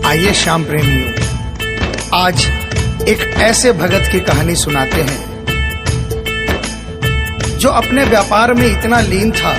आइए श्याम प्रेमियों, आज एक ऐसे भगत की कहानी सुनाते हैं जो अपने व्यापार में इतना लीन था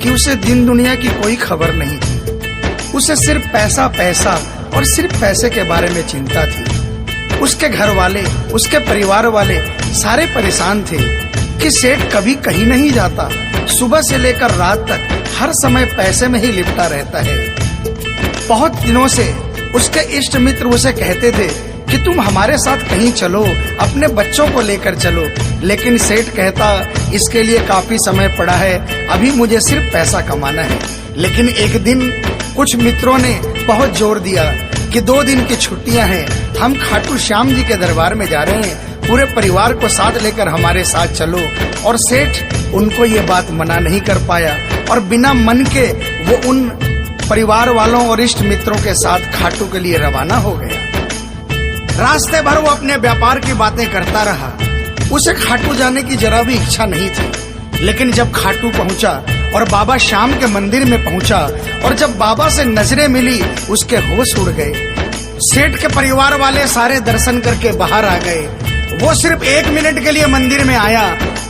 कि उसे दिन दुनिया की कोई खबर नहीं थी। उसे सिर्फ पैसा पैसा और सिर्फ पैसे के बारे में चिंता थी। उसके घर वाले, उसके परिवार वाले सारे परेशान थे कि सेठ कभी कहीं नहीं जाता, सुबह से लेकर रात तक हर समय पैसे में ही लिपटा रहता है। बहुत दिनों से उसके इष्ट मित्र उसे कहते थे कि तुम हमारे साथ कहीं चलो, अपने बच्चों को लेकर चलो, लेकिन सेठ कहता इसके लिए काफी समय पड़ा है, अभी मुझे सिर्फ पैसा कमाना है। लेकिन एक दिन कुछ मित्रों ने बहुत जोर दिया कि 2 दिन की छुट्टियां हैं, हम खाटू श्याम जी के दरबार में जा रहे हैं, पूरे परिवार को साथ लेकर हमारे साथ चलो। और सेठ उनको ये बात मना नहीं कर पाया और बिना मन के वो उन परिवार वालों और इष्ट मित्रों के साथ खाटू के लिए रवाना हो गया। रास्ते भर वो अपने व्यापार की बातें करता रहा। उसे खाटू जाने की जरा भी इच्छा नहीं थी। लेकिन जब खाटू पहुंचा और बाबा श्याम के मंदिर में पहुंचा और जब बाबा से नजरें मिली, उसके होश उड़ गए। सेठ के परिवार वाले सारे दर्शन करके बाहर आ गए। वो सिर्फ 1 मिनट के लिए मंदिर में आया,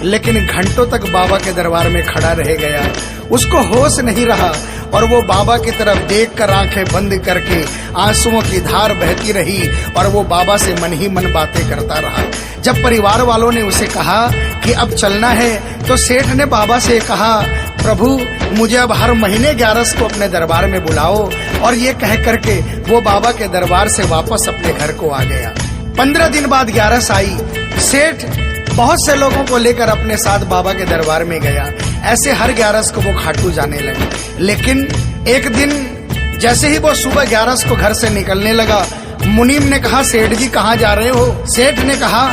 लेकिन घंटों तक बाबा के दरबार में खड़ा रह गया। उसको होश नहीं रहा और वो बाबा की तरफ देखकर आंखें बंद करके आंसुओं की धार बहती रही और वो बाबा से मन ही मन बातें करता रहा। जब परिवार वालों ने उसे कहा कि अब चलना है, तो सेठ ने बाबा से कहा, प्रभु मुझे अब हर महीने 11 को अपने दरबार में बुलाओ। और ये कह करके वो बाबा के दरबार से वापस अपने घर को आ गया। 15 दिन बाद 11 आई। सेठ बहुत से लोगों को लेकर अपने साथ बाबा के दरबार में गया। ऐसे हर 11 को वो खाटू जाने लगे। लेकिन एक दिन जैसे ही वो सुबह 11 को घर से निकलने लगा, मुनीम ने कहा, सेठ जी कहाँ जा रहे हो? सेठ ने कहा,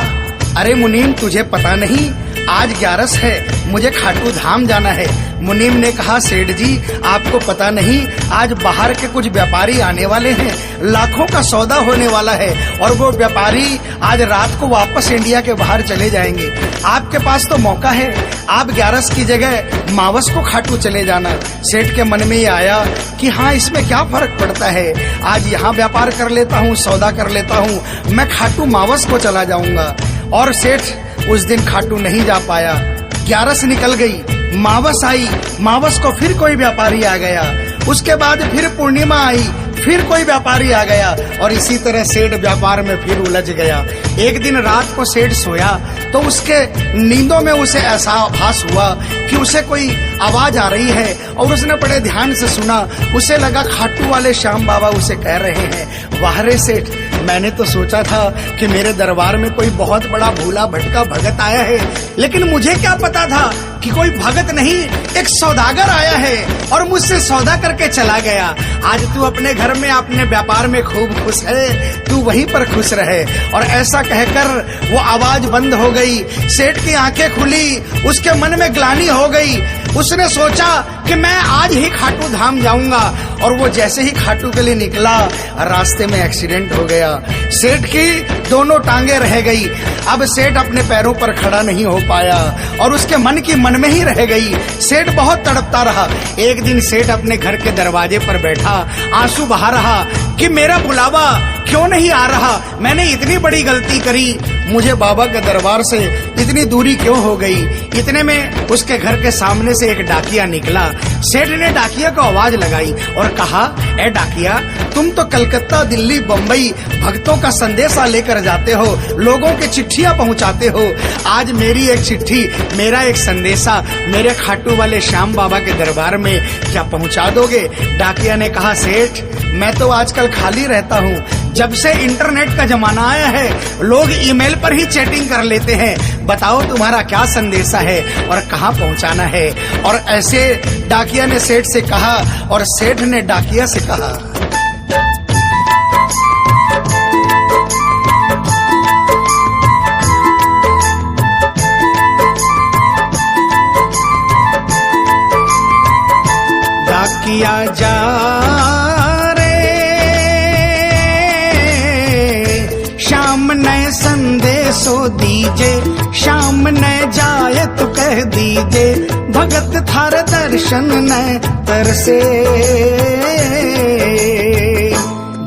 अरे मुनीम तुझे पता नहीं, आज 11 है, मुझे खाटू धाम जाना है। मुनीम ने कहा, सेठ जी आपको पता नहीं, आज बाहर के कुछ व्यापारी आने वाले हैं, लाखों का सौदा होने वाला है और वो व्यापारी आज रात को वापस इंडिया के बाहर चले जाएंगे। आपके पास तो मौका है, आप 11 की जगह मावस को खाटू चले जाना। सेठ के मन में ये आया कि हाँ, इसमें क्या फर्क पड़ता है, आज यहाँ व्यापार कर लेता हूँ, सौदा कर लेता हूँ, मैं खाटू मावस को चला जाऊंगा। और सेठ उस दिन खाटू नहीं जा पाया। 11 निकल गई, मावस आई, मावस को फिर कोई व्यापारी आ गया। उसके बाद फिर पूर्णिमा आई, फिर कोई व्यापारी आ गया और इसी तरह सेठ व्यापार में फिर उलझ गया। एक दिन रात को सेठ सोया तो उसके नींदों में उसे ऐसा आभास हुआ कि उसे कोई आवाज आ रही है और उसने बड़े ध्यान से सुना। उसे लगा खाटू वाले श्याम बाबा उसे कह रहे हैं, वाह रे सेठ, मैंने तो सोचा था कि मेरे दरबार में कोई बहुत बड़ा भूला भटका भगत आया है, लेकिन मुझे क्या पता था कि कोई भगत नहीं, एक सौदागर आया है और मुझसे सौदा करके चला गया। आज तू अपने घर में, अपने व्यापार में खूब खुश है, तू वहीं पर खुश रहे। और ऐसा कहकर वो आवाज बंद हो गई। सेठ की आंखें खुली, उसके मन में ग्लानि हो गई। उसने सोचा कि मैं आज ही खाटू धाम जाऊंगा और वो जैसे ही खाटू के लिए निकला, रास्ते में एक्सीडेंट हो गया। सेठ की दोनों टांगे रह गई। अब सेठ अपने पैरों पर खड़ा नहीं हो पाया और उसके मन की मन में ही रह गई। सेठ बहुत तड़पता रहा। एक दिन सेठ अपने घर के दरवाजे पर बैठा, आंसू बहा रहा कि मेरा बुलावा क्यों नहीं आ रहा, मैंने इतनी बड़ी गलती करी, मुझे बाबा के दरबार से इतनी दूरी क्यों हो गई। इतने में उसके घर के सामने से एक डाकिया निकला। सेठ ने डाकिया को आवाज लगाई और कहा, ए डाकिया, तुम तो कलकत्ता, दिल्ली, बम्बई भक्तों का संदेशा लेकर जाते हो, लोगों के चिट्ठियां पहुंचाते हो। आज मेरी एक चिट्ठी, मेरा एक संदेशा मेरे खाटू वाले श्याम बाबा के दरबार में क्या पहुंचा दोगे? डाकिया ने कहा, सेठ मैं तो आजकल खाली रहता हूँ, जब से इंटरनेट का जमाना आया है लोग ईमेल पर ही चैटिंग कर लेते हैं, बताओ तुम्हारा क्या संदेशा है और कहाँ पहुँचाना है। और ऐसे डाकिया ने सेठ से कहा और सेठ ने डाकिया से कहा। डाकिया जा श्याम ने संदेशो दीजे, श्याम ने जाए तो कह दीजे, भगत थार दर्शन न तरसे।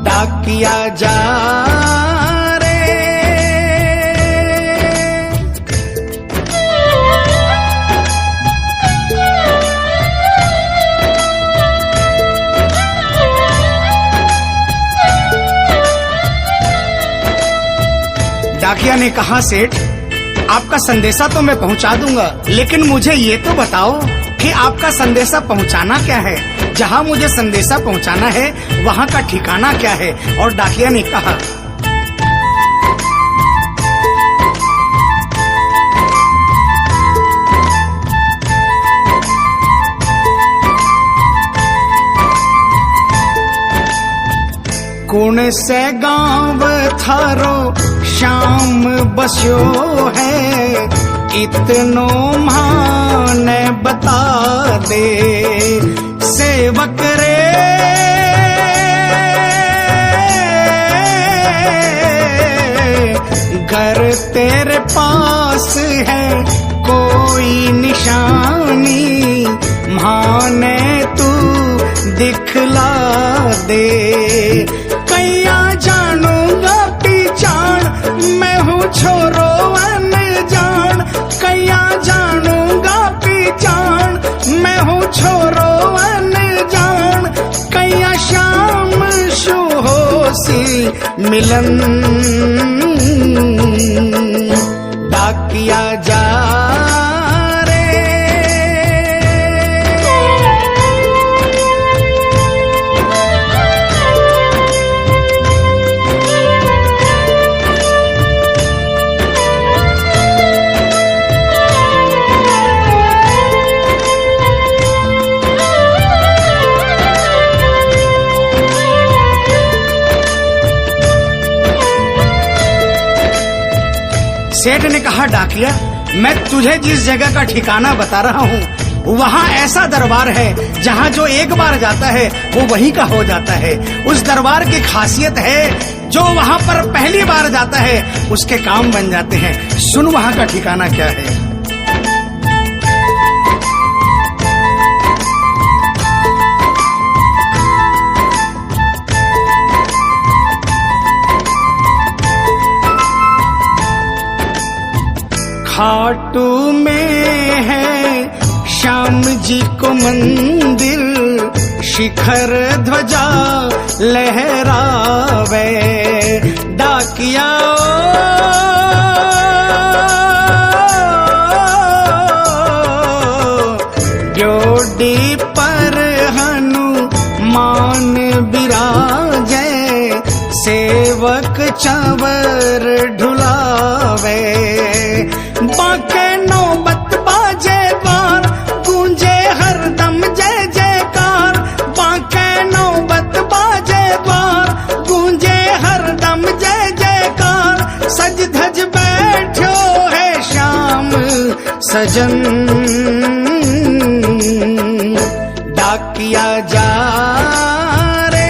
डाक डाकिया जा रे। डाकिया ने कहा, सेठ आपका संदेशा तो मैं पहुंचा दूंगा, लेकिन मुझे ये तो बताओ कि आपका संदेशा पहुंचाना क्या है। जहां मुझे संदेशा पहुंचाना है वहां का ठिकाना क्या है। और डाकिया ने कहा, कौन से गांव थारो शाम बस्यो है, इतनो मान बता दे सेवक रे। घर तेरे पास है कोई निशानी, माने तू दिखला दे। कैया जानूंगा पहचान, मैं हूँ छोरो अनजान। कैया जानूंगा पहचान, मैं हूँ छोरो अनजान। कैया शाम शु होसी मिलन, डाकिया जा रे। सेठ ने कहा, डाकिया मैं तुझे जिस जगह का ठिकाना बता रहा हूँ वहाँ ऐसा दरबार है जहाँ जो एक बार जाता है वो वहीं का हो जाता है। उस दरबार की खासियत है जो वहाँ पर पहली बार जाता है उसके काम बन जाते हैं। सुन वहाँ का ठिकाना क्या है। खाटू में है श्याम जी को मंदिर, शिखर ध्वजा लहरावे। डाकिया जोड़ी पर हनुमान बिराजे, सेवक चंवर ढुलावे। बाके नौबत बाजे द्वार, गूंजे हरदम जय जयकार। बाके नौबत बाजे द्वार, गूंजे हरदम जय जयकार। सज धज बैठो है श्याम सजन, डाकिया जा रे।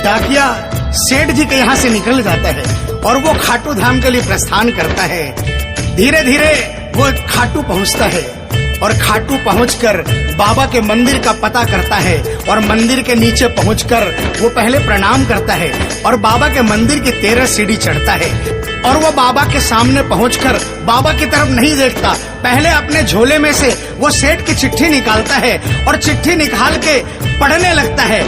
डाकिया सेठ जी के यहाँ से निकल जाता है और वो खाटू धाम के लिए प्रस्थान करता है। धीरे धीरे वो खाटू पहुँचता है और खाटू पहुंचकर बाबा के मंदिर का पता करता है और मंदिर के नीचे पहुंचकर वो पहले प्रणाम करता है और बाबा के मंदिर की 13 सीढ़ी चढ़ता है। और वो बाबा के सामने पहुंचकर बाबा की तरफ नहीं देखता, पहले अपने झोले में से वो सेठ की चिट्ठी निकालता है और चिट्ठी निकाल के पढ़ने लगता है।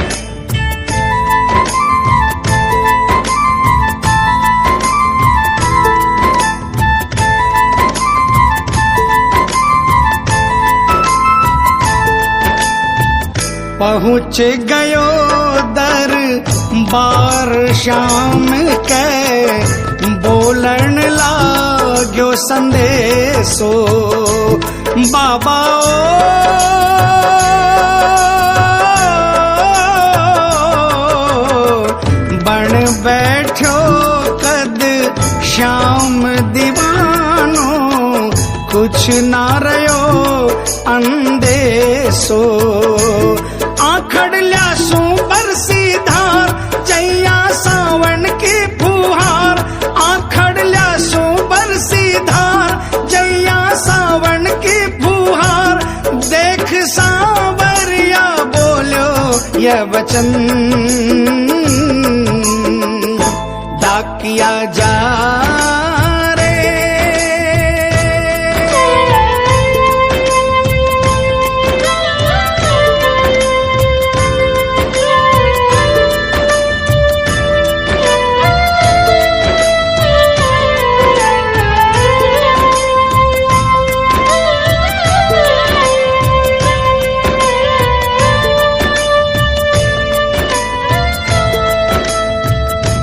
पहुँच गयो दरबार श्याम के, बोलन लाग्यो संदेशो। बाबा बन बैठो कद श्याम दीवानो, कुछ ना रयो अंदेशो। आखड़ ल्यासू बरसी धार, जैया सावन की फुहार। वचन, डाकिया जा रे।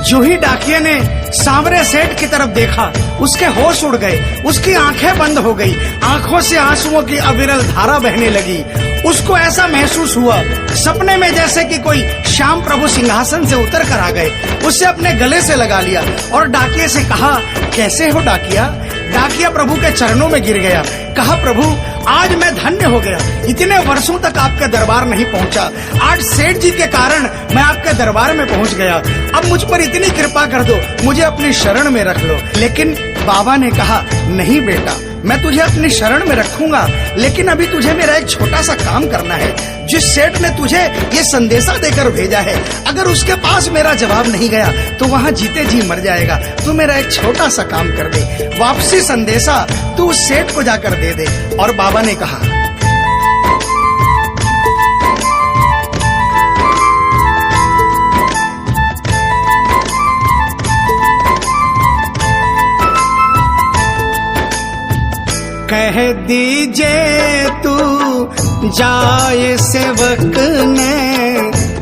जो ही डाकिये ने सांवरे सेठ की तरफ देखा, उसके होश उड़ गए, उसकी आंखें बंद हो गई, आंखों से आंसुओं की अविरल धारा बहने लगी। उसको ऐसा महसूस हुआ सपने में जैसे कि कोई श्याम प्रभु सिंहासन से उतर कर आ गए। उसे अपने गले से लगा लिया और डाकिये से कहा, कैसे हो डाकिया? डाकिया प्रभु के चरणों में गिर गया, कहा, प्रभु आज मैं धन्य हो गया, इतने वर्षों तक आपके दरबार नहीं पहुंचा, आज सेठ जी के कारण मैं आपके दरबार में पहुंच गया। अब मुझ पर इतनी कृपा कर दो, मुझे अपनी शरण में रख लो। लेकिन बाबा ने कहा, नहीं बेटा, मैं तुझे अपनी शरण में रखूंगा, लेकिन अभी तुझे मेरा एक छोटा सा काम करना है। जिस सेठ ने तुझे ये संदेशा देकर भेजा है, अगर उसके पास मेरा जवाब नहीं गया तो वहाँ जीते जी मर जाएगा। तू मेरा एक छोटा सा काम कर दे, वापसी संदेशा तू उस सेठ को जाकर दे दे। और बाबा ने कहा, कह दीजिए तू जाए सेवक ने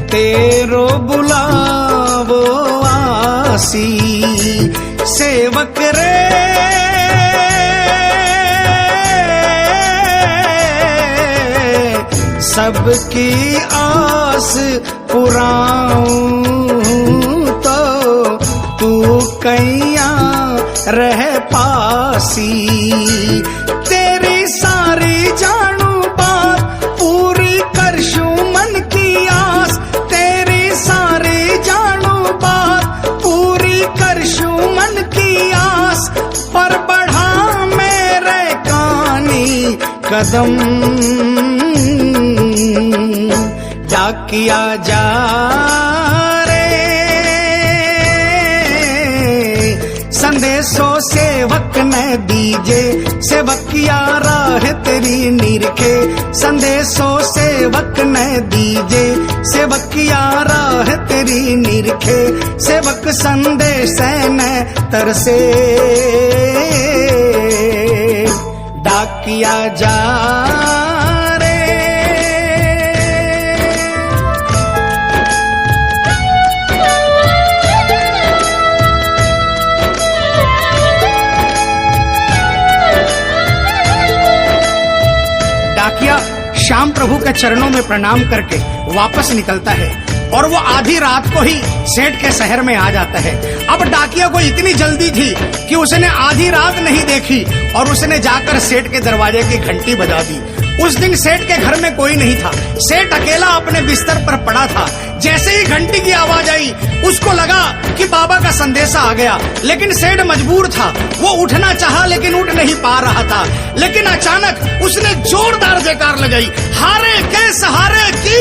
तेरो बुलावो आसी, सेवक रे सबकी आस पुराऊं तो तू कैया रह पासी। तेरी सारी जानू बात पूरी करशू मन की आस, तेरी सारी जानू बात पूरी करशू मन की आस, पर बढ़ा मेरे कानी कदम डाकिया जा रे। संदेशो सेवक ने दीजे, सेवकिया राह तेरी निरखे। संदेशो सेवक ने दीजे, सेवकिया राह तेरी निरखे। सेवक संदेश ने तरसे, डाकिया जा रे। डाकिया श्याम प्रभु के चरणों में प्रणाम करके वापस निकलता है और वो आधी रात को ही सेठ के शहर में आ जाता है। अब डाकिया को इतनी जल्दी थी कि उसने आधी रात नहीं देखी और उसने जाकर सेठ के दरवाजे की घंटी बजा दी। उस दिन सेठ के घर में कोई नहीं था, सेठ अकेला अपने बिस्तर पर पड़ा था। जैसे ही घंटी की आवाज आई उसको लगा कि बाबा का संदेशा आ गया, लेकिन सेठ मजबूर था, वो उठना चाहा लेकिन उठ नहीं पा रहा था। लेकिन अचानक उसने जोरदार जयकार लगाई, हारे के सहारे की।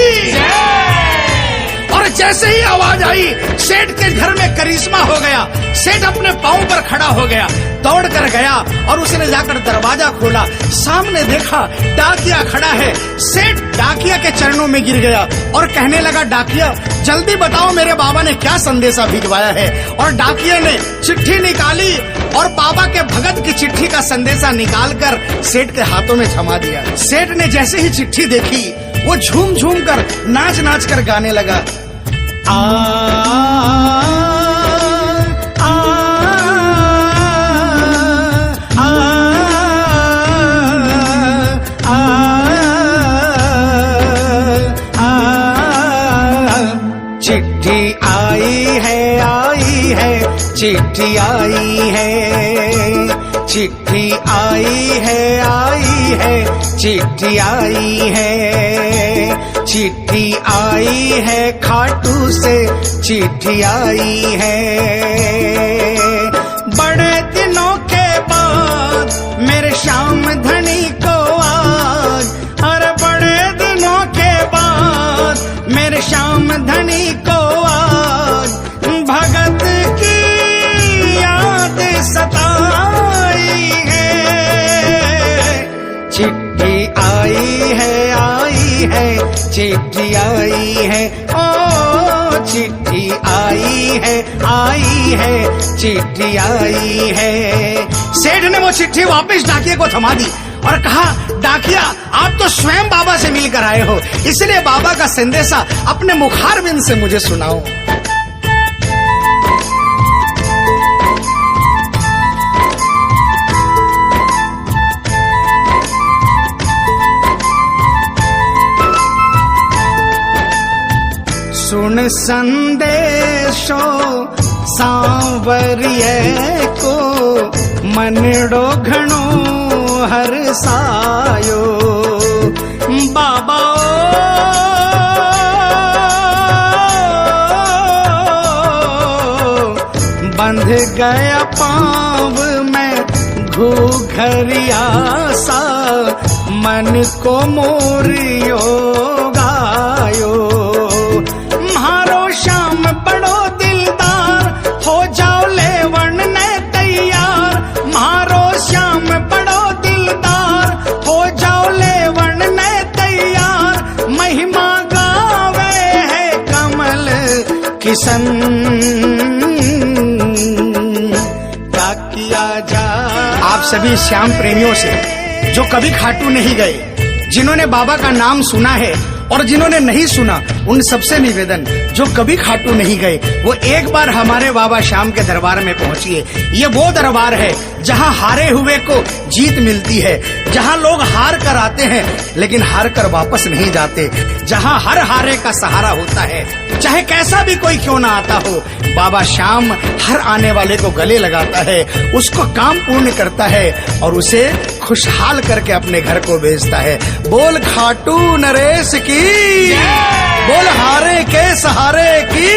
और जैसे ही आवाज आई सेठ के घर में करिश्मा हो गया। सेठ अपने पांव पर खड़ा हो गया, दौड़ कर गया और उसने जाकर दरवाजा खोला। सामने देखा डाकिया खड़ा है। सेठ डाकिया के चरणों में गिर गया और कहने लगा, डाकिया जल्दी बताओ मेरे बाबा ने क्या संदेशा भिजवाया है। और डाकिया ने चिट्ठी निकाली और बाबा के भगत की चिट्ठी का संदेशा निकालकर सेठ के हाथों में थमा दिया। सेठ ने जैसे ही चिट्ठी देखी वो झूम झूम कर नाच नाच कर गाने लगा, आ, आ, आ, आ, आ, चिट्ठी आई है, चिट्ठी आई है, चिट्ठी आई है, चिट्ठी आई है, चिट्ठी आई है, खाटू से चिट्ठी आई है। बड़े दिनों के बाद मेरे श्याम धनी को आज, अरे बड़े दिनों के बाद मेरे श्याम चिट्ठी आई है, ओ चिट्ठी आई है, चिट्ठी आई है। सेठ ने वो चिट्ठी वापस डाकिया को थमा दी और कहा, डाकिया आप तो स्वयं बाबा से मिलकर आए हो, इसलिए बाबा का संदेशा अपने मुखारबिंद से मुझे सुनाओ। सुन संदेशो सांवरिये को, मनड़ो घणो हरसायो। बाबा बंध गया पाँव में घूघरिया सा, मन को मोरियो गायो। म्हारो श्याम बड़ो दिलदार, हो जाओ लेवन ने तैयार। म्हारो श्याम बड़ो दिलदार, हो जाओ लेवन ने तैयार। महिमा गावे है कमल किशन, क्या किया जा। आप सभी श्याम प्रेमियों से जो कभी खाटू नहीं गए, जिन्होंने बाबा का नाम सुना है और जिन्होंने नहीं सुना, उन सबसे निवेदन, जो कभी खाटू नहीं गए वो एक बार हमारे बाबा श्याम के दरबार में पहुंचिए। ये वो दरबार है जहां हारे हुए को जीत मिलती है, जहां लोग हार कर आते हैं लेकिन हार कर वापस नहीं जाते, जहां हर हारे का सहारा होता है। चाहे कैसा भी कोई क्यों ना आता हो, बाबा श्याम हर आने वाले को गले लगाता है, उसको काम पूर्ण करता है और उसे खुशहाल करके अपने घर को भेजता है। बोल खाटू नरेश की, बोल हारे के सहारे की।